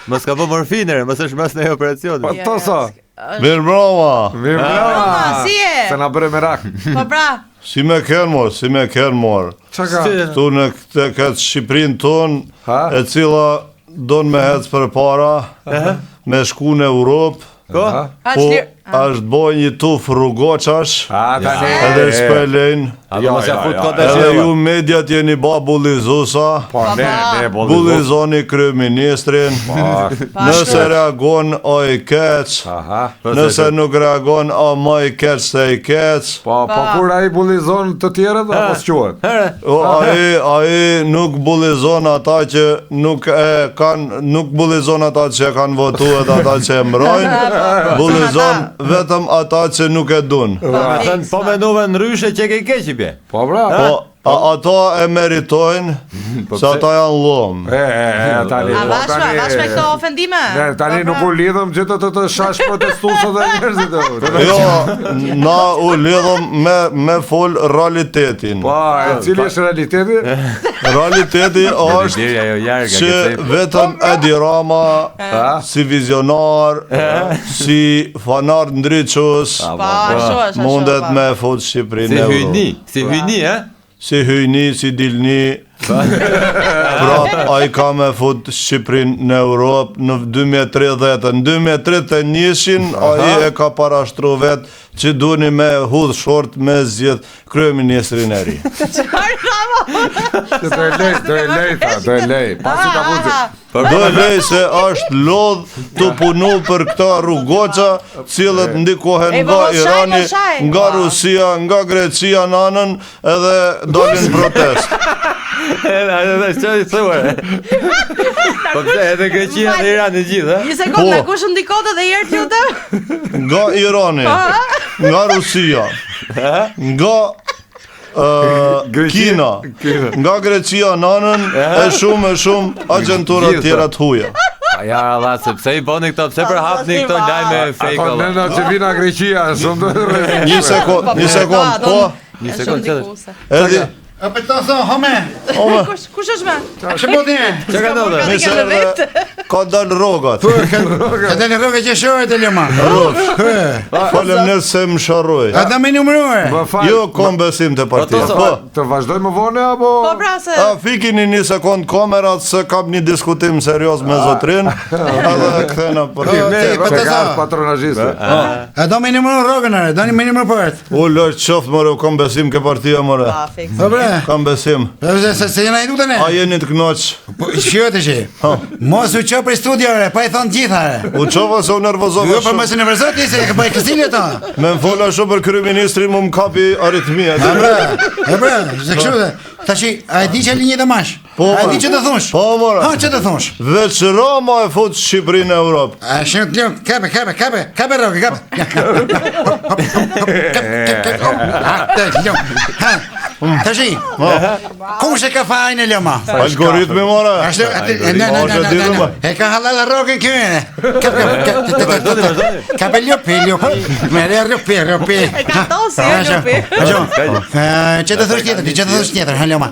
Mos ka po morfinere, mos është mas në operacion. Po to sa. Mirëmbroma. Si je? Se na bëre merak. Po pra. Si me kënë mor. Çka? Tu në këtë Shqipërinë tonë, e cila don me hec për para, me shku në Europë. Ko? Po, është boj një tuf rrugoqash, edhe s'pelejnë. Edhe ju mediat jeni ba bullizusa, bullizoni kryeministrin, nëse reagon o i keq, nëse nuk reagon o ma i keq se i keq. Po kur ai bullizon të tjerët, apo s'quhet? Ai nuk bullizon ata që nuk bullizon ata që kanë votu edhe ata që e mbrojnë, bullizon vetëm ata që nuk e dun. Po menduve në ryshe që ke keqi bje. Po bra. Ata e meritojnë, se ata janë lom. Tani. Vash me këto ofendime. Tani nuk u lidhëm gjithë të shash protestuesët dhe njerëzit. Jo, na u lidhëm me fol realitetin. Po, e cili është realiteti? Realiteti është që vetëm Edi Rama, si vizionar, si fanar ndriqus, mundet me fut Shqipërinë në Europë. Si hyni, Si hyjni, si dilni, prap a i ka me fut Shqipërinë në Europë në 2030. Në 2031 a i e ka parashtru vetë që duni me hudh short me zjedh kryeministrin e ri. Do e lej. Pasi ka punë. Do e lej se është lodh të punu për këta rrugoqa, cilët ndikohen nga Irani, nga Rusia, nga Grecia në anën, edhe dolin protest. Po këte edhe Grecia dhe Irani gjithë, Një sekundë, kush ndikot edhe herë të jutë? Nga Irani, nga Rusia, nga Kina, nga Grecia nanën, e shumë agenturat tjera të huja. Ja, Allah, sepse i boni këto, pse për hapni këto lajme fake, Allah. Nëna që vina Greqia, shumë të rrëzit. Një sekund, po. Një sekund, Edi. A për të thonë, home. Kush është me? Që po t'je? Që ka ndodhe? Ka dalë rogat. Ka dalë rogat që shohet e lëma. Falem nësë se më sharroj. A da me numërue? Jo, kom besim të partijës. Të vazhdoj më vone, apo? Po pra se... Fikini një sekund kamerat se kam një diskutim serios me zotrin. Edhe këthena për Se ka patronazhiste. A do me numërue rogën are, do me numërue përët. U lërë qoftë mëre, u kom besim ke partija mëre. Kam besim. Se jena i dute ne? A jeni të knoq? Shqyot e që? Mos u qo për studiore, pa i thonë gjithare. U qova se u nervozova Jo, për mësë nervozot i se ka pa i kësile ta. Me më fola shumë për kryeministrin mu më kapi aritmia. E bre, se kështu dhe. Ta që, a e di që e linjë dhe mash? A e di që të thush? Po, mora. Ha, që të thush? Veç Rama e fut Shqipërinë në Europë. A shumë të ljonë, kape roke, Ta që, kush e ka fajnë e lëma? Algoritmi, mora. E ka halal roken këmene. Kape ljopi, mere rjopi. E ka tosi, ljopi. Që të thush tjetër, haloma.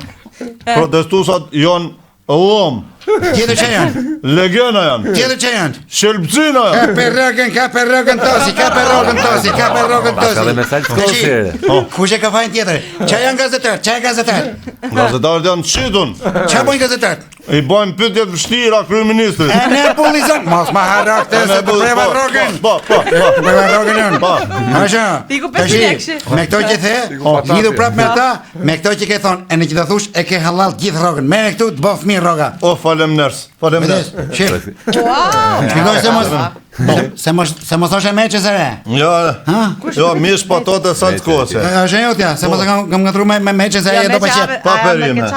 Protestusat janë lom. Tjetër që janë? Legjena janë. Tjetër që janë? Shëlpcina janë. Ka për rogën tosi. Ka dhe mesaj të kosire. Kush e ka fajnë tjetër? Qa janë gazetar? Gazetarët janë të qitun. Qa bojnë gazetarët? I bojnë pytjet vështira kryeministrit. E ne bullizon. Mos ma harrak të se të preva rogën. Preva rogën janë. Asha. Me këto që the, lidhu prap me ta, me këto që ke thonë, e në që të thush, e ke halal gjithë rogën. Me këtu të bëf mirë roga. O, falem nërës. Shqip. Shpikoj se mos është e meqë se re. Jo, mish patote sa të kose. Është e jotja, se mos kam nga tru me meqë se e do pa qep. Pa perime.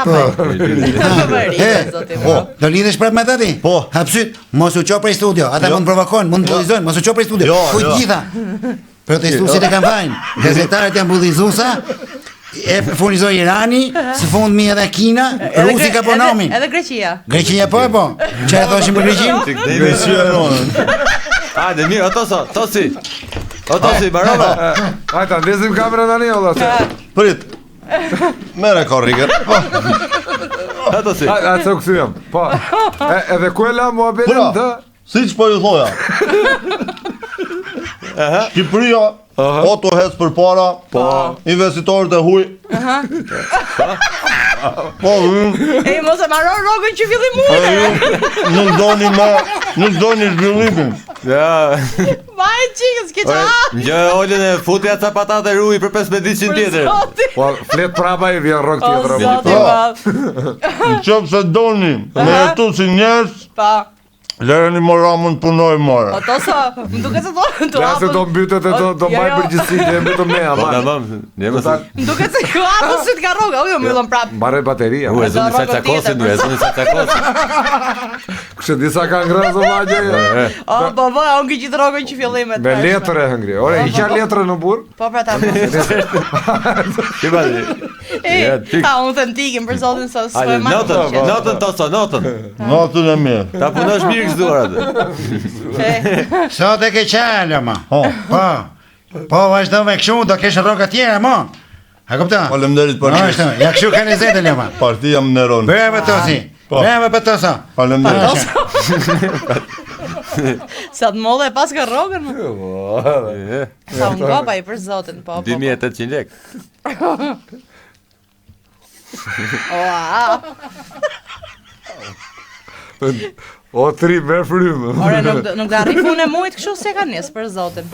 Do lidhesh prap me të ti? Po. Hapsyt, mos u qo prej studio. Ata mund provokojnë, mund bullizojnë, mos u qo prej studio. Kuj gjitha. Protestuesit e kam vajnë. Gazetarët janë bullizusa. E furnizoj Irani, së fund mi edhe Kina, Rusi ka po nomin. Edhe Greqia. Greqia po e po. Që e thoshim për Greqin? Greqia e nonën. Hajde, mirë, tosi, barova. Hajta, ndezim kamera tani, ola. Prit, mere korrike. Ato si. A të këthyem. Po. Edhe ku e la muhabetin të? Siç po ju thoja. Shqipëria auto hec përpara, investitorët e huaj. Po, E mos e marron rrogën që fillim mundi. nuk doni zhvillimin. Ja. Vaj çikës që ta. Gjë olën e futja ca patate ruj për 1500 tjetër. Po, flet prapa i vjen rrok tjetër. Në qëpë se doni, me jetu si njerës, Pa. lëreni më ramën punoj more. Ato sa, më duket se do Ja se do mbytet e do mbaj përgjithësi e mbetëm ne, Po ama. tamam, ne mos. Më duket se ka ato syt ka rroga, ujo mbyllën prap. Mbaroj bateria. U e zoni sa çakosin, u e zoni sa çakosin. Kështë disa ka ngrënë zë magje. O, po, unë ki gjithë rrogën që fillimet. Me letër e hëngri. Ore, i qa letrë në burë? Po, pra ta mos. Ti bani. Ja, tik. Ta, unë thëm tikim për zotin sa s'po e Hajde, marrë. notën tosa, notën. Natën e mirë. Ta punosh mirë kësduar atë. Sot e ke qalë, ma. Po. Po, vazhdo me këshu, do kesh rroga tjera, ma. A kupta? Faleminderit për Ashtu, ja këshu ka në zetë, ma. Partia më neron. Bravo tosi. Bravo për tosa. Faleminderit. Sa të mollë e pas ka rrogën. Sa unë gopa i për zotin, po. 2800 lekë. Oa. O, tri me frymë. Ore, nuk do arri punë e mujt kështu se ka nis për zotin.